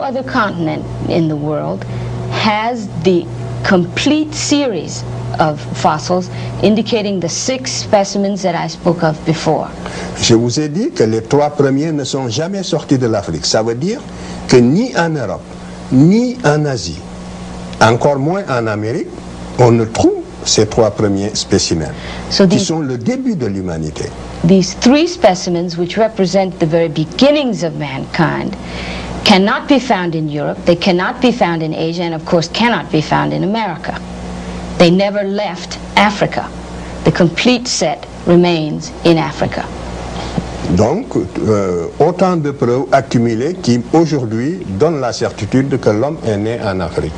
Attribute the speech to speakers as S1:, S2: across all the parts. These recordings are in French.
S1: other continent in the world has the complete series of fossils indicating the 6 specimens that I spoke of before.
S2: Je vous ai dit que les 3 premiers ne sont jamais sortis de l'Afrique. Ça veut dire que ni en Europe, ni en Asie, encore moins en Amérique, on ne trouve ces 3 premiers spécimens, qui sont le début de l'humanité.
S1: These 3 specimens, which represent the very beginnings of mankind, cannot be found in Europe, they cannot be found in Asia, and of course cannot be found in America. They never left Africa. The complete set remains in Africa.
S2: Donc, autant de preuves accumulées qui aujourd'hui donnent la certitude que l'homme est né en Afrique.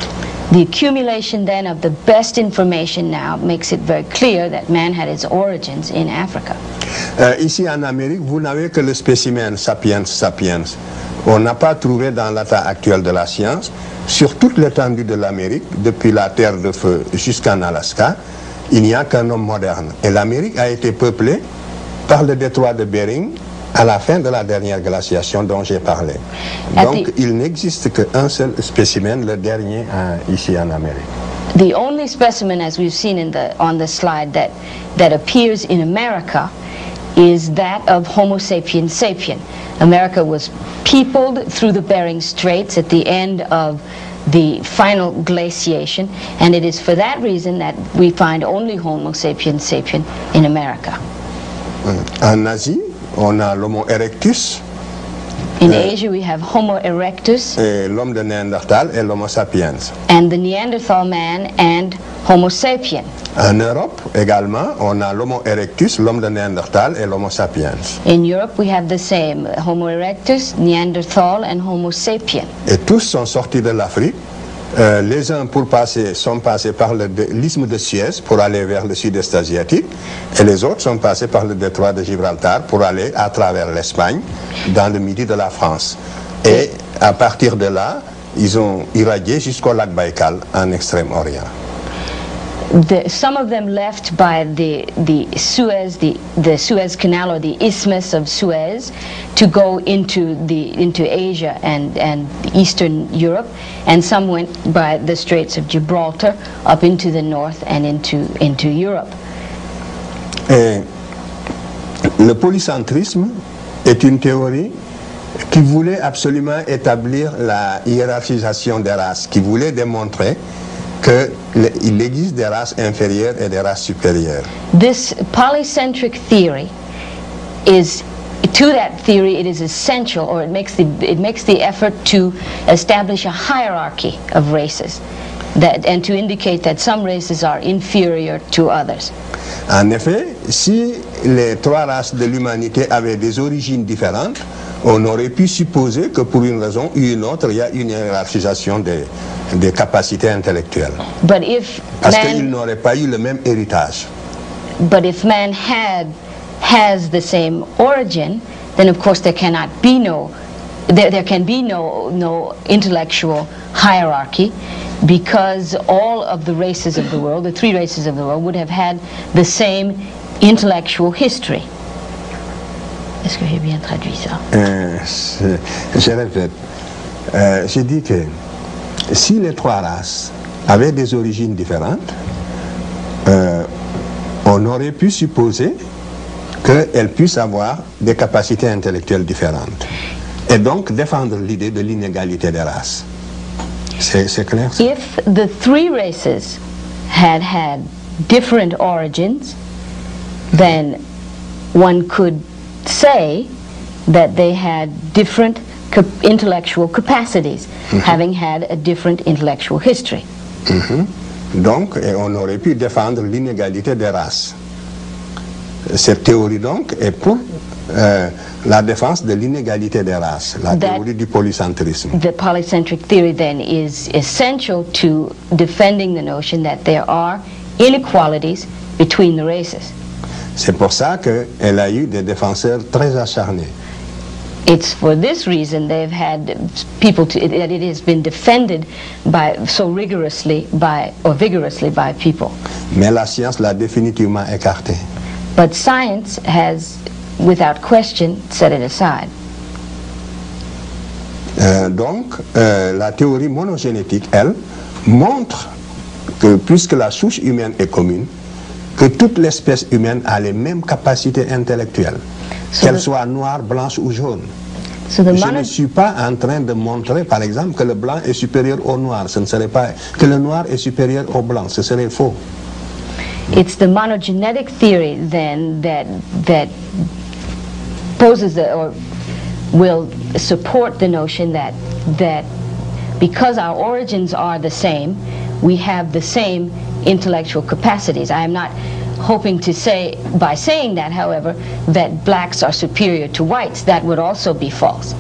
S1: The accumulation then of the best information now makes it very clear that man had its origins in Africa.
S2: Ici en Amérique, vous n'avez que le spécimen sapiens sapiens. On n'a pas trouvé dans l'état actuel de la science, sur toute l'étendue de l'Amérique, depuis la Terre de Feu jusqu'en Alaska, il n'y a qu'un homme moderne. Et l'Amérique a été peuplée par le détroit de Bering à la fin de la dernière glaciation dont j'ai parlé. Donc il n'existe qu'un seul spécimen, le dernier ici en Amérique.
S1: The only specimen, as we've seen on the slide, that appears in America is that of Homo sapiens sapien. America was peopled through the Bering Straits at the end of the final glaciation, and it is for that reason that we find only Homo sapiens sapien in America.
S2: En Asie, on a l'Homo erectus.
S1: In Asia, we have Homo erectus.
S2: Et l'homme de Néandertal et l'Homo sapiens.
S1: And the Neanderthal man and Homo sapien.
S2: En Europe également, on a l'Homo erectus, l'homme de Néandertal et l'Homo sapiens.
S1: In Europe, we have the same, Homo erectus, Neanderthal and Homo sapien.
S2: Et tous sont sortis de l'Afrique. Les uns sont passés par l'isthme de Suez pour aller vers le sud-est asiatique, et les autres sont passés par le détroit de Gibraltar pour aller à travers l'Espagne, dans le midi de la France. Et à partir de là, ils ont irradié jusqu'au lac Baïkal en Extrême-Orient.
S1: Some of them left by the Suez Canal or the Isthmus of Suez to go into Asia and Eastern Europe, and some went by the Straits of Gibraltar up into the north and into Europe.
S2: Et le polycentrisme est une théorie qui voulait absolument établir la hiérarchisation des races, qui voulait démontrer qu'il existe des races inférieures et des races supérieures.
S1: This polycentric theory is, to that theory, it is essential, or it makes the effort to establish a hierarchy of races, and to indicate that some races are inferior to others.
S2: En effet, si les 3 races de l'humanité avaient des origines différentes, on aurait pu supposer que pour une raison ou une autre, il y a une hiérarchisation des capacités intellectuelles. Parce qu'ils n'auraient pas eu le même héritage.
S1: But if man has the same origin, then of course there can be no intellectual hierarchy, because all of the races of the world, the 3 races of the world, would have had the same intellectual history. Est-ce que j'ai bien traduit ça?
S2: Je répète. J'ai dit que si les 3 races avaient des origines différentes, on aurait pu supposer qu'elles puissent avoir des capacités intellectuelles différentes. Et donc défendre l'idée de l'inégalité des races. C'est clair?
S1: If the 3 races had different origins, then one could say that they had different intellectual capacities, having had a different intellectual history.
S2: Donc, on aurait pu défendre l'inégalité des races. Cette théorie donc est pour la défense de l'inégalité des races, la théorie du polycentrisme.
S1: The polycentric theory then is essential to defending the notion that there are inequalities between the races.
S2: C'est pour ça qu'elle a eu des défenseurs très acharnés.
S1: It's for this reason they've had people that it has been defended so vigorously by people.
S2: Mais la science l'a définitivement écarté.
S1: But science has, without question, set it aside.
S2: Donc, la théorie monogénétique, elle, montre que puisque la souche humaine est commune, que toute l'espèce humaine a les mêmes capacités intellectuelles, qu'elle soit noire, blanche ou jaune. Je ne suis pas en train de montrer, par exemple, que le blanc est supérieur au noir. Ce ne serait pas que le noir est supérieur au blanc. Ce serait faux.
S1: It's the monogenetic theory then that poses or will support the notion that because our origins are the same, we have the same intellectual capacities. I am not hoping to say, by saying that, however, that blacks are superior to whites. That would also be false.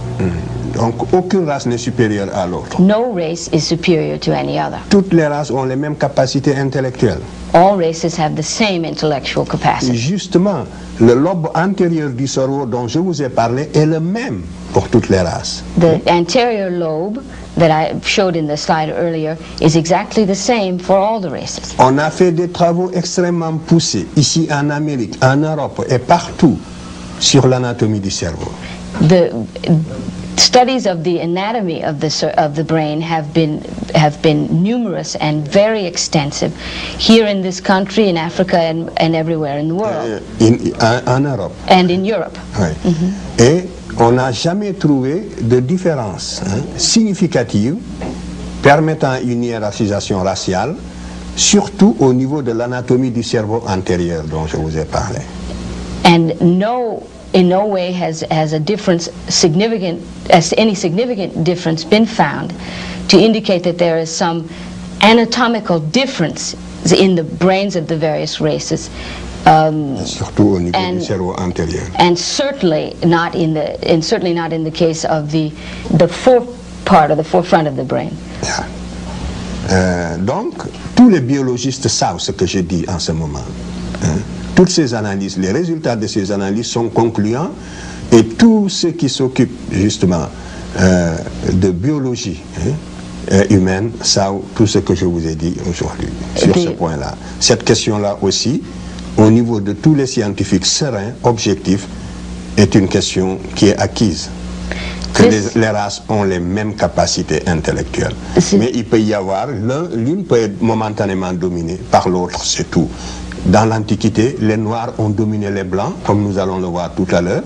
S2: Donc, aucune race n'est supérieure à l'autre.
S1: No race is superior to any other.
S2: Toutes les races ont les mêmes capacités intellectuelles.
S1: All races have the same intellectual capacity.
S2: Justement, le lobe antérieur du cerveau dont je vous ai parlé est le même pour toutes les races.
S1: The anterior lobe that I showed in the slide earlier is exactly the same for all the races.
S2: On a fait des travaux extrêmement poussés ici en Amérique, en Europe et partout sur l'anatomie du cerveau.
S1: The studies of the anatomy of the brain have been numerous and very extensive here in this country, in Africa, and everywhere in the world.
S2: En Europe.
S1: And in Europe.
S2: Oui. Et on n'a jamais trouvé de différence significative permettant une hiérarchisation raciale, surtout au niveau de l'anatomie du cerveau antérieur dont je vous ai parlé.
S1: And in no way has any significant difference been found to indicate that there is some anatomical difference in the brains of the various races.
S2: Surtout au niveau du cerveau antérieur.
S1: And certainly not in the case of the forefront of the brain.
S2: Yeah. Donc, tous les biologistes savent ce que je dis en ce moment. Toutes ces analyses, les résultats de ces analyses sont concluants et tous ceux qui s'occupent justement de biologie humaine savent tout ce que je vous ai dit aujourd'hui sur ce point-là. Cette question-là aussi, au niveau de tous les scientifiques sereins, objectifs, est une question qui est acquise. Que les races ont les mêmes capacités intellectuelles. Mais il peut y avoir, l'une peut être momentanément dominée par l'autre, c'est tout. Dans l'Antiquité, les Noirs ont dominé les Blancs, comme nous allons le voir tout à l'heure.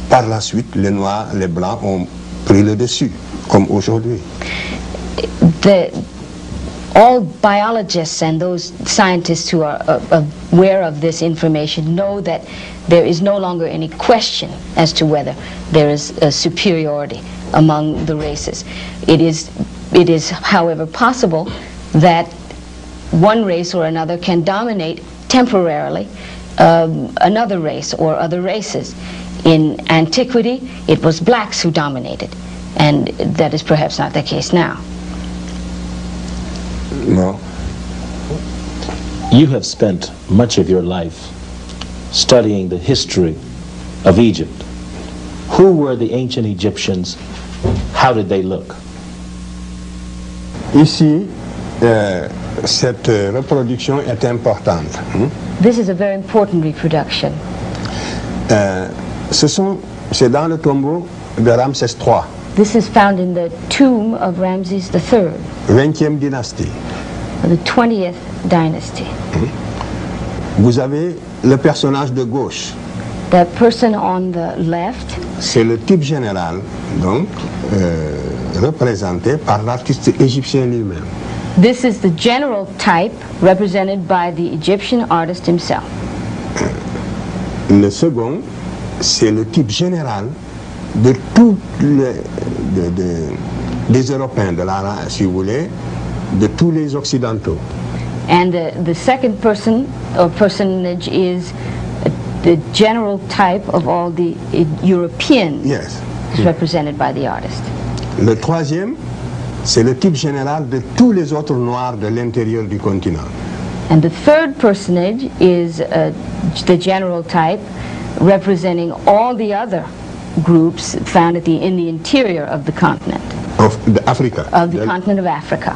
S2: Par la suite, les Noirs, les Blancs ont pris le dessus, comme aujourd'hui.
S1: All biologists and those scientists who are aware of this information know that there is no longer any question as to whether there is a superiority among the races. It is, however, possible that one race or another can dominate temporarily another race or other races. In antiquity, it was blacks who dominated, and that is perhaps not the case now.
S2: No.
S3: You have spent much of your life studying the history of Egypt. Who were the ancient Egyptians? How did they look?
S2: Ici, cette reproduction est importante.
S1: This is a very important reproduction.
S2: C'est dans le tombeau de Ramsès III.
S1: This is found in the tomb of Ramses III.
S2: 20e dynastie.
S1: The 20th dynasty.
S2: Vous avez le personnage de gauche.
S1: The person on the left.
S2: C'est le type général, donc, représenté par l'artiste égyptien lui-même.
S1: This is the general type represented by the Egyptian artist himself.
S2: Le second, c'est le type général de tous des Européens, si vous voulez, de tous les Occidentaux.
S1: And the second person or personage is the general type of all the Europeans.
S2: Yes.
S1: Represented by the artist.
S2: Le troisième, c'est le type général de tous les autres Noirs de l'intérieur du continent.
S1: And the third personage is the general type representing all the other groups found in the interior of the continent.
S2: Of Africa.
S1: Of the continent of Africa.